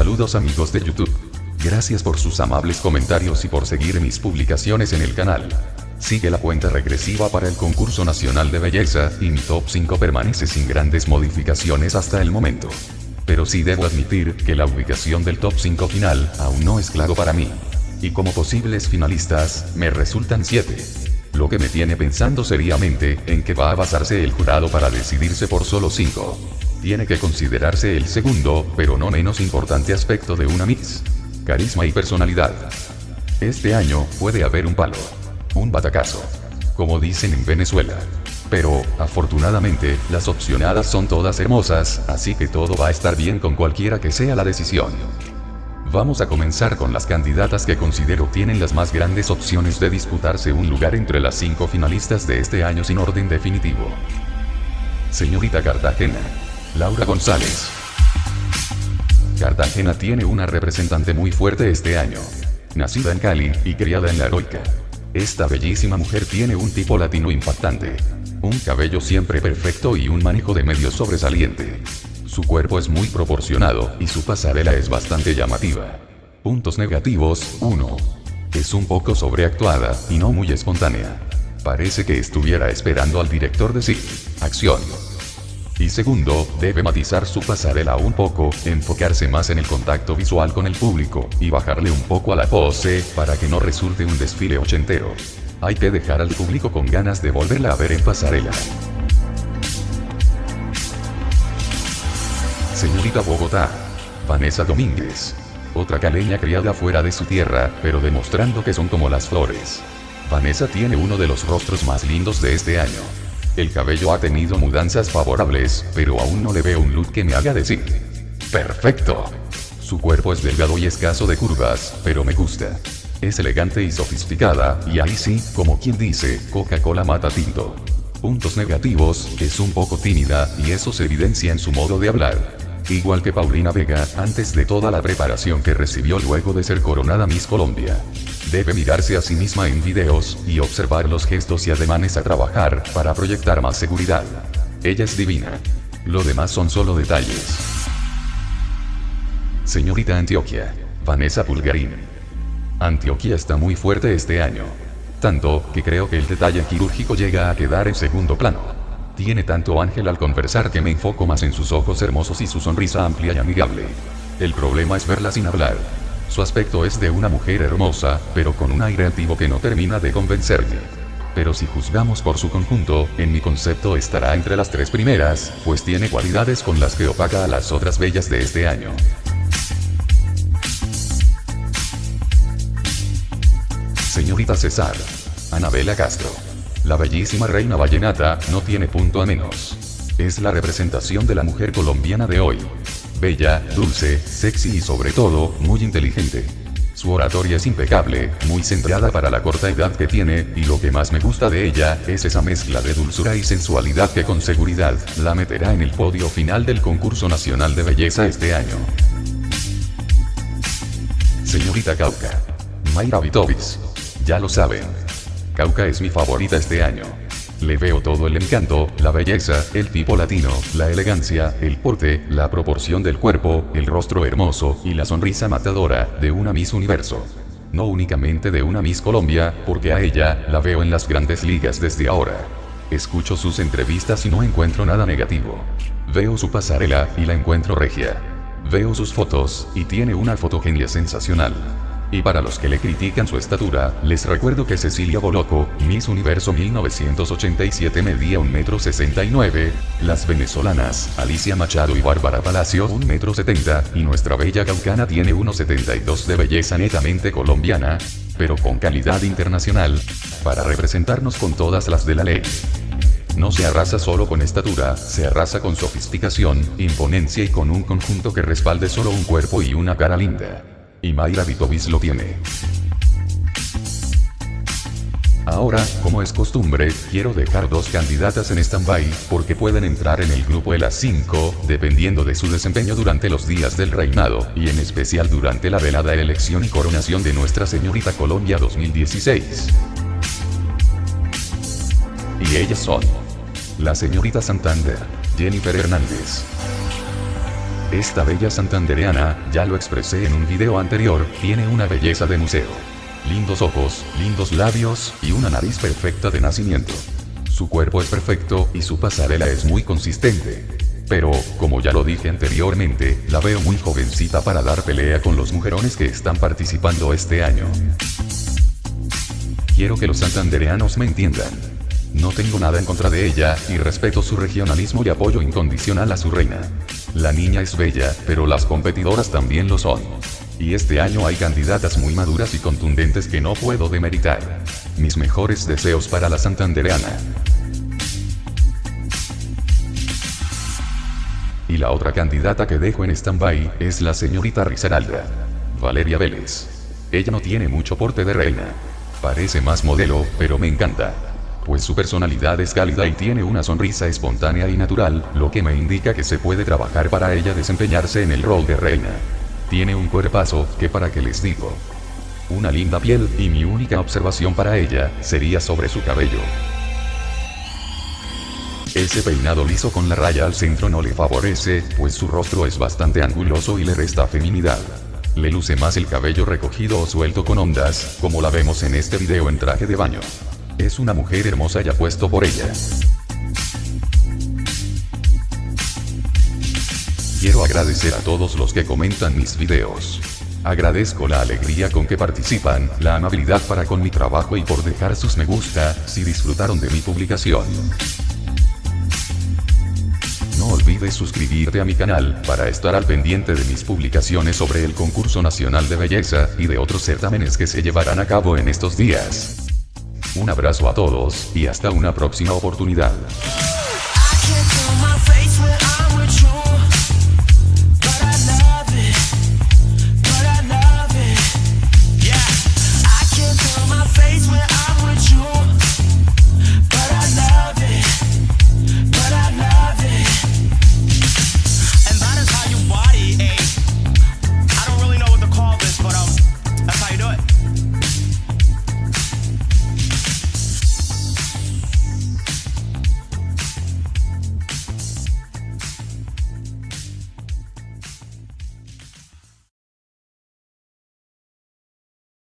Saludos amigos de YouTube. Gracias por sus amables comentarios y por seguir mis publicaciones en el canal. Sigue la cuenta regresiva para el concurso nacional de belleza, y mi top 5 permanece sin grandes modificaciones hasta el momento. Pero sí debo admitir que la ubicación del top 5 final aún no es claro para mí. Y como posibles finalistas, me resultan 7. Lo que me tiene pensando seriamente en que va a basarse el jurado para decidirse por solo 5. Tiene que considerarse el segundo, pero no menos importante aspecto de una Miss: carisma y personalidad. Este año puede haber un palo, un batacazo, como dicen en Venezuela. Pero, afortunadamente, las opcionadas son todas hermosas, así que todo va a estar bien con cualquiera que sea la decisión. Vamos a comenzar con las candidatas que considero tienen las más grandes opciones de disputarse un lugar entre las 5 finalistas de este año sin orden definitivo. Señorita Cartagena, Laura González. Cartagena tiene una representante muy fuerte este año. Nacida en Cali y criada en La Heroica. Esta bellísima mujer tiene un tipo latino impactante. Un cabello siempre perfecto y un manejo de medios sobresaliente. Su cuerpo es muy proporcionado y su pasarela es bastante llamativa. Puntos negativos: 1. Es un poco sobreactuada y no muy espontánea. Parece que estuviera esperando al director decir acción. Y segundo, debe matizar su pasarela un poco, enfocarse más en el contacto visual con el público, y bajarle un poco a la pose, para que no resulte un desfile ochentero. Hay que dejar al público con ganas de volverla a ver en pasarela. Señorita Bogotá, Vanessa Domínguez. Otra caleña criada fuera de su tierra, pero demostrando que son como las flores. Vanessa tiene uno de los rostros más lindos de este año. El cabello ha tenido mudanzas favorables, pero aún no le veo un look que me haga decir ¡perfecto! Su cuerpo es delgado y escaso de curvas, pero me gusta. Es elegante y sofisticada, y ahí sí, como quien dice, Coca-Cola mata tinto. Puntos negativos: es un poco tímida, y eso se evidencia en su modo de hablar. Igual que Paulina Vega, antes de toda la preparación que recibió luego de ser coronada Miss Colombia. Debe mirarse a sí misma en videos, y observar los gestos y ademanes a trabajar, para proyectar más seguridad. Ella es divina. Lo demás son solo detalles. Señorita Antioquia, Vanessa Pulgarín. Antioquia está muy fuerte este año. Tanto, que creo que el detalle quirúrgico llega a quedar en segundo plano. Tiene tanto ángel al conversar que me enfoco más en sus ojos hermosos y su sonrisa amplia y amigable. El problema es verla sin hablar. Su aspecto es de una mujer hermosa, pero con un aire altivo que no termina de convencerme. Pero si juzgamos por su conjunto, en mi concepto estará entre las 3 primeras, pues tiene cualidades con las que opaca a las otras bellas de este año. Señorita César, Anabela Castro. La bellísima reina vallenata no tiene punto a menos. Es la representación de la mujer colombiana de hoy. Bella, dulce, sexy y sobre todo, muy inteligente. Su oratoria es impecable, muy centrada para la corta edad que tiene, y lo que más me gusta de ella, es esa mezcla de dulzura y sensualidad que con seguridad, la meterá en el podio final del concurso nacional de belleza este año. Señorita Cauca, Mayra Vitovis. Ya lo saben. Cauca es mi favorita este año. Le veo todo el encanto, la belleza, el tipo latino, la elegancia, el porte, la proporción del cuerpo, el rostro hermoso, y la sonrisa matadora, de una Miss Universo. No únicamente de una Miss Colombia, porque a ella, la veo en las grandes ligas desde ahora. Escucho sus entrevistas y no encuentro nada negativo. Veo su pasarela, y la encuentro regia. Veo sus fotos, y tiene una fotogenia sensacional. Y para los que le critican su estatura, les recuerdo que Cecilia Boloco, Miss Universo 1987 medía 1,69 m, las venezolanas, Alicia Machado y Bárbara Palacio 1,70 m, y nuestra bella caucana tiene 1,72 de belleza netamente colombiana, pero con calidad internacional, para representarnos con todas las de la ley. No se arrasa solo con estatura, se arrasa con sofisticación, imponencia y con un conjunto que respalde solo un cuerpo y una cara linda. Y Mayra Vitovis lo tiene. Ahora, como es costumbre, quiero dejar 2 candidatas en stand-by, porque pueden entrar en el grupo de las 5, dependiendo de su desempeño durante los días del reinado, y en especial durante la velada elección y coronación de Nuestra Señorita Colombia 2016. Y ellas son: la señorita Santander, Jennifer Hernández. Esta bella santandereana, ya lo expresé en un video anterior, tiene una belleza de museo. Lindos ojos, lindos labios, y una nariz perfecta de nacimiento. Su cuerpo es perfecto, y su pasarela es muy consistente. Pero, como ya lo dije anteriormente, la veo muy jovencita para dar pelea con los mujerones que están participando este año. Quiero que los santandereanos me entiendan. No tengo nada en contra de ella, y respeto su regionalismo y apoyo incondicional a su reina. La niña es bella, pero las competidoras también lo son. Y este año hay candidatas muy maduras y contundentes que no puedo demeritar. Mis mejores deseos para la santandereana. Y la otra candidata que dejo en stand-by es la señorita Risaralda Valeria Vélez. Ella no tiene mucho porte de reina. Parece más modelo, pero me encanta. Pues su personalidad es cálida y tiene una sonrisa espontánea y natural, lo que me indica que se puede trabajar para ella desempeñarse en el rol de reina. Tiene un cuerpazo, que para qué les digo. Una linda piel, y mi única observación para ella, sería sobre su cabello. Ese peinado liso con la raya al centro no le favorece, pues su rostro es bastante anguloso y le resta feminidad. Le luce más el cabello recogido o suelto con ondas, como la vemos en este video en traje de baño. Es una mujer hermosa y apuesto por ella. Quiero agradecer a todos los que comentan mis videos. Agradezco la alegría con que participan, la amabilidad para con mi trabajo y por dejar sus me gusta, si disfrutaron de mi publicación. No olvides suscribirte a mi canal, para estar al pendiente de mis publicaciones sobre el concurso nacional de belleza, y de otros certámenes que se llevarán a cabo en estos días. Un abrazo a todos, y hasta una próxima oportunidad.